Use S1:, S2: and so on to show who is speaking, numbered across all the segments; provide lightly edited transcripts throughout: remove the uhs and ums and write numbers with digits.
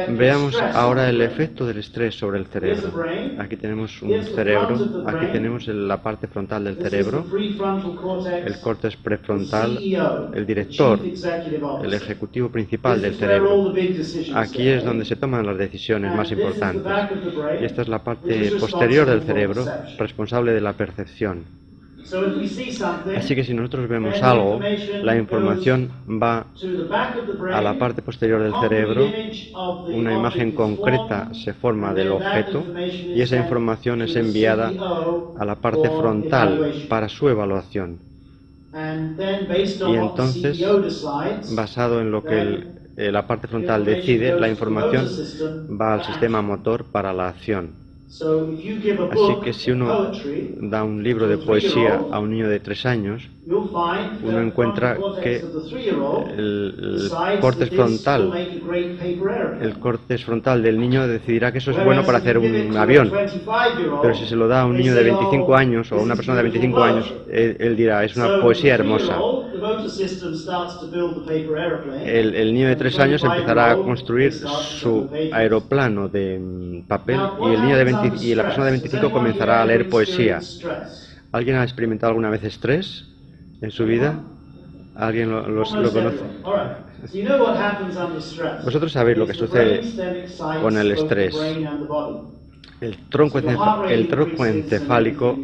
S1: Veamos ahora el efecto del estrés sobre el cerebro. Aquí tenemos un cerebro, aquí tenemos la parte frontal del cerebro, el córtex prefrontal, el director, el ejecutivo principal del cerebro. Aquí es donde se toman las decisiones más importantes. Y esta es la parte posterior del cerebro, responsable de la percepción. Así que si nosotros vemos algo, la información va a la parte posterior del cerebro, una imagen concreta se forma del objeto y esa información es enviada a la parte frontal para su evaluación. Y entonces, basado en lo que la parte frontal decide, la información va al sistema motor para la acción. Así que si uno da un libro de poesía a un niño de 3 años, uno encuentra que el córtex frontal del niño decidirá que eso es bueno para hacer un avión. Pero si se lo da a un niño de 25 años o a una persona de 25 años, él dirá, es una poesía hermosa. El niño de 3 años empezará a construir su aeroplano de papel y la persona de 25 comenzará a leer poesía. ¿Alguien ha experimentado alguna vez estrés en su vida? ¿Alguien lo conoce? Vosotros sabéis lo que sucede con el estrés. El tronco encefálico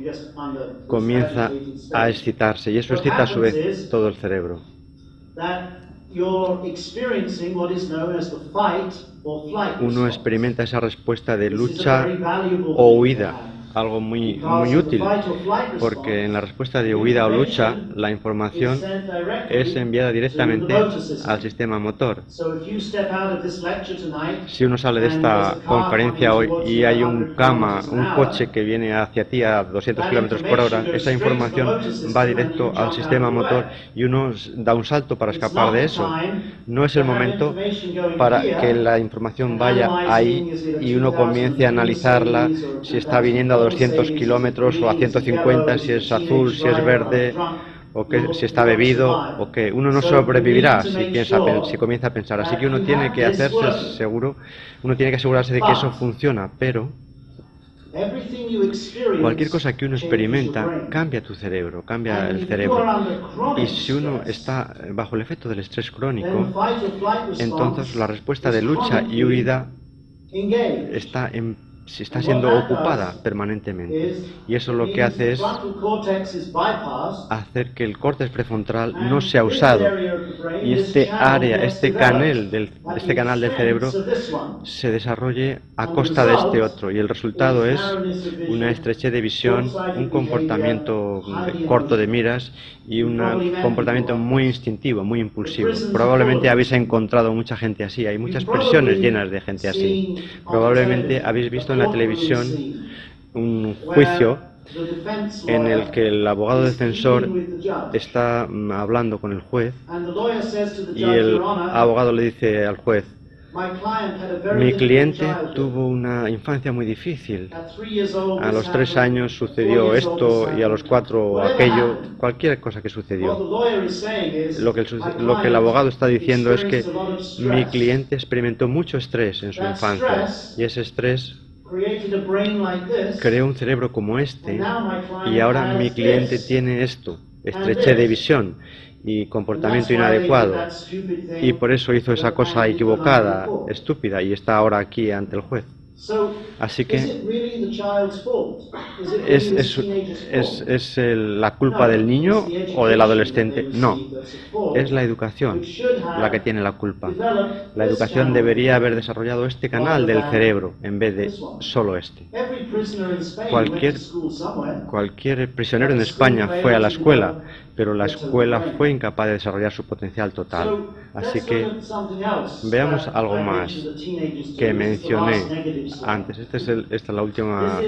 S1: comienza a excitarse y eso excita a su vez todo el cerebro. Uno experimenta esa respuesta de lucha o huida, algo muy útil, porque en la respuesta de huida o lucha la información es enviada directamente al sistema motor. Si uno sale de esta conferencia hoy y hay un coche que viene hacia ti a 200 km por hora, esa información va directo al sistema motor y uno da un salto para escapar de eso. No es el momento para que la información vaya ahí y uno comience a analizarla, si está viniendo a 200 kilómetros o a 150, si es azul, si es verde, o si está bebido, o que uno no sobrevivirá si comienza a pensar. Así que uno tiene que hacerse seguro, uno tiene que asegurarse de que eso funciona, pero cualquier cosa que uno experimenta cambia tu cerebro, cambia el cerebro. Y si uno está bajo el efecto del estrés crónico, entonces la respuesta de lucha y huida está siendo ocupada permanentemente. Y eso lo que hace es hacer que el córtex prefrontal no sea usado. Y este canal del cerebro se desarrolle a costa de este otro. Y el resultado es una estrechez de visión, un comportamiento corto de miras y un comportamiento muy instintivo, muy impulsivo. Probablemente habéis encontrado mucha gente así. Hay muchas prisiones llenas de gente así. Probablemente habéis visto en la televisión un juicio en el que el abogado defensor está hablando con el juez y el abogado le dice al juez: mi cliente tuvo una infancia muy difícil. A los 3 años sucedió esto y a los 4 aquello, cualquier cosa que sucedió. Lo que el abogado está diciendo es que mi cliente experimentó mucho estrés en su infancia y ese estrés creó un cerebro como este y ahora mi cliente tiene esto, estrechez de visión y comportamiento inadecuado y por eso hizo esa cosa equivocada, estúpida y está ahora aquí ante el juez. Así que ¿es la culpa del niño o del adolescente? No, es la educación la que tiene la culpa. La educación debería haber desarrollado este canal del cerebro en vez de solo este. Cualquier prisionero en España fue a la escuela, pero la escuela fue incapaz de desarrollar su potencial total. Así que veamos algo más que mencioné antes. Esta es la última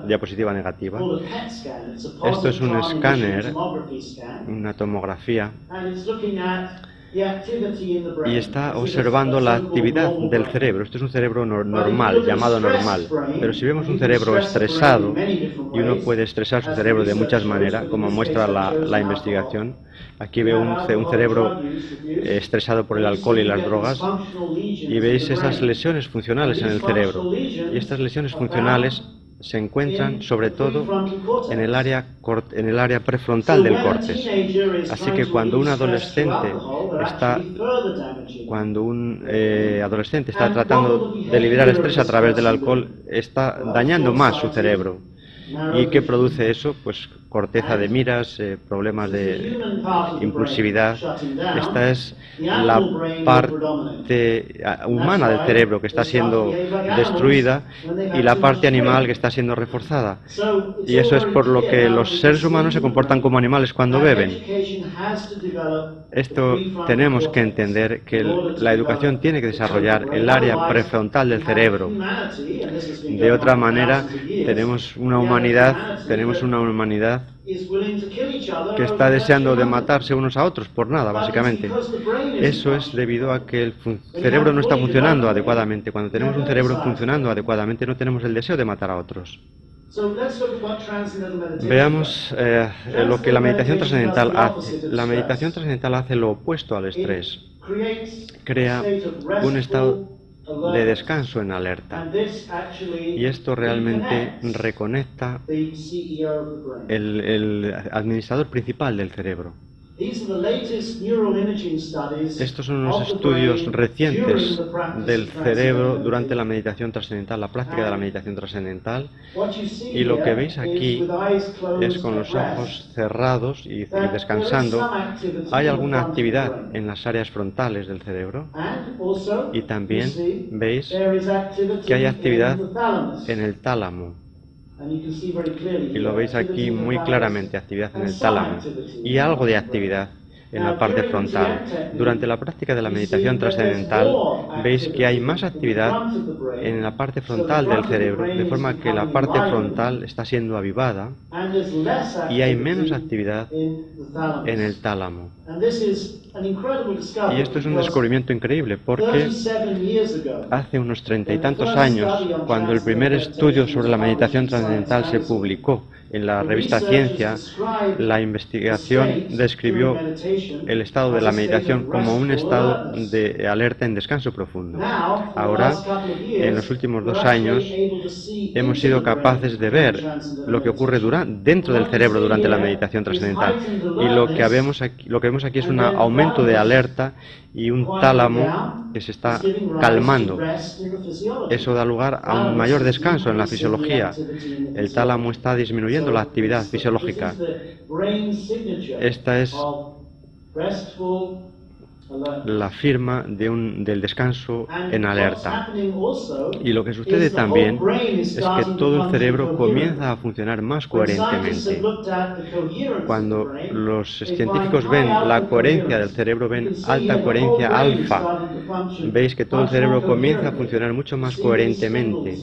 S1: diapositiva negativa. Esto es un escáner, una tomografía, y está observando la actividad del cerebro. Esto es un cerebro normal, llamado normal. Pero si vemos un cerebro estresado, y uno puede estresar su cerebro de muchas maneras, como muestra la investigación. Aquí veo un cerebro estresado por el alcohol y las drogas, y veis esas lesiones funcionales en el cerebro. Y estas lesiones funcionales se encuentran sobre todo en el área prefrontal del córtex. Así que cuando un adolescente está tratando de liberar estrés a través del alcohol, está dañando más su cerebro. ¿Y qué produce eso? Pues corteza de miras, problemas de impulsividad. Esta es la parte humana del cerebro que está siendo destruida y la parte animal que está siendo reforzada. Y eso es por lo que los seres humanos se comportan como animales cuando beben. Esto tenemos que entender que la educación tiene que desarrollar el área prefrontal del cerebro. De otra manera, tenemos una humanidad que está deseando de matarse unos a otros por nada, básicamente. Eso es debido a que el cerebro no está funcionando adecuadamente. Cuando tenemos un cerebro funcionando adecuadamente, no tenemos el deseo de matar a otros. Veamos lo que la meditación trascendental hace. La meditación trascendental hace lo opuesto al estrés. Crea un estado de descanso en alerta. Y esto realmente reconecta el administrador principal del cerebro. Estos son unos estudios recientes del cerebro durante la meditación trascendental, la práctica de la meditación trascendental. Y lo que veis aquí es con los ojos cerrados y descansando. Hay alguna actividad en las áreas frontales del cerebro. Y también veis que hay actividad en el tálamo. Y lo veis aquí muy claramente, actividad en el tálamo y algo de actividad en la parte frontal. Durante la práctica de la meditación trascendental veis que hay más actividad en la parte frontal del cerebro, de forma que la parte frontal está siendo avivada y hay menos actividad en el tálamo. Y esto es un descubrimiento increíble porque hace unos 30 y tantos años, cuando el primer estudio sobre la meditación trascendental se publicó en la revista Ciencia, la investigación describió el estado de la meditación como un estado de alerta en descanso profundo. Ahora, en los últimos 2 años, hemos sido capaces de ver lo que ocurre dentro del cerebro durante la meditación trascendental. Y lo que vemos aquí es un aumento de alerta y un tálamo que se está calmando. Eso da lugar a un mayor descanso en la fisiología. El tálamo está disminuyendo la actividad fisiológica. Esta es la firma del descanso en alerta. Y lo que sucede también es que todo el cerebro comienza a funcionar más coherentemente. Cuando los científicos ven la coherencia del cerebro, ven alta coherencia alfa, veis que todo el cerebro comienza a funcionar mucho más coherentemente.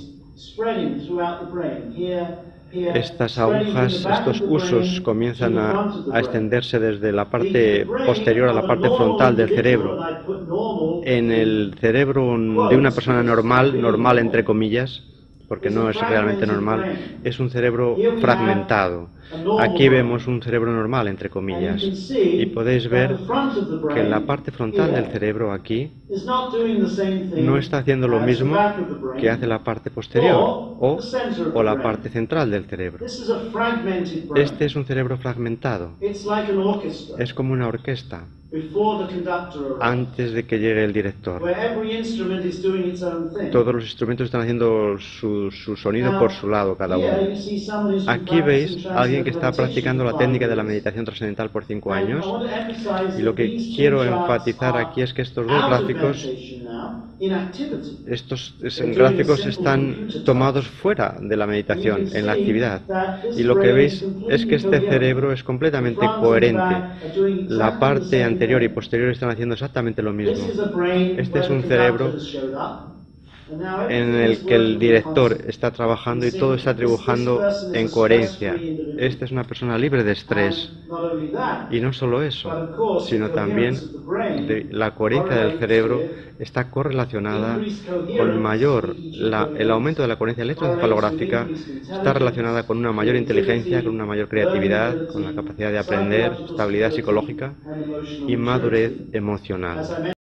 S1: Estas agujas, estos usos comienzan a extenderse desde la parte posterior a la parte frontal del cerebro. En el cerebro de una persona normal entre comillas, porque no es realmente normal, es un cerebro fragmentado. Aquí vemos un cerebro normal, entre comillas, y podéis ver que en la parte frontal del cerebro aquí no está haciendo lo mismo que hace la parte posterior o la parte central del cerebro. Este es un cerebro fragmentado. Es como una orquesta antes de que llegue el director. Todos los instrumentos están haciendo su sonido por su lado, cada uno. Aquí veis a alguien que está practicando la técnica de la meditación trascendental por 5 años. Y lo que quiero enfatizar aquí es que estos dos gráficos, están tomados fuera de la meditación, en la actividad. Y lo que veis es que este cerebro es completamente coherente. La parte anterior y posterior están haciendo exactamente lo mismo. Este es un cerebro en el que el director está trabajando y todo está trabajando en coherencia. Esta es una persona libre de estrés. Y no solo eso, sino también la coherencia del cerebro está correlacionada con el aumento de la coherencia electroencefalográfica está relacionada con una mayor inteligencia, con una mayor creatividad, con la capacidad de aprender, estabilidad psicológica y madurez emocional.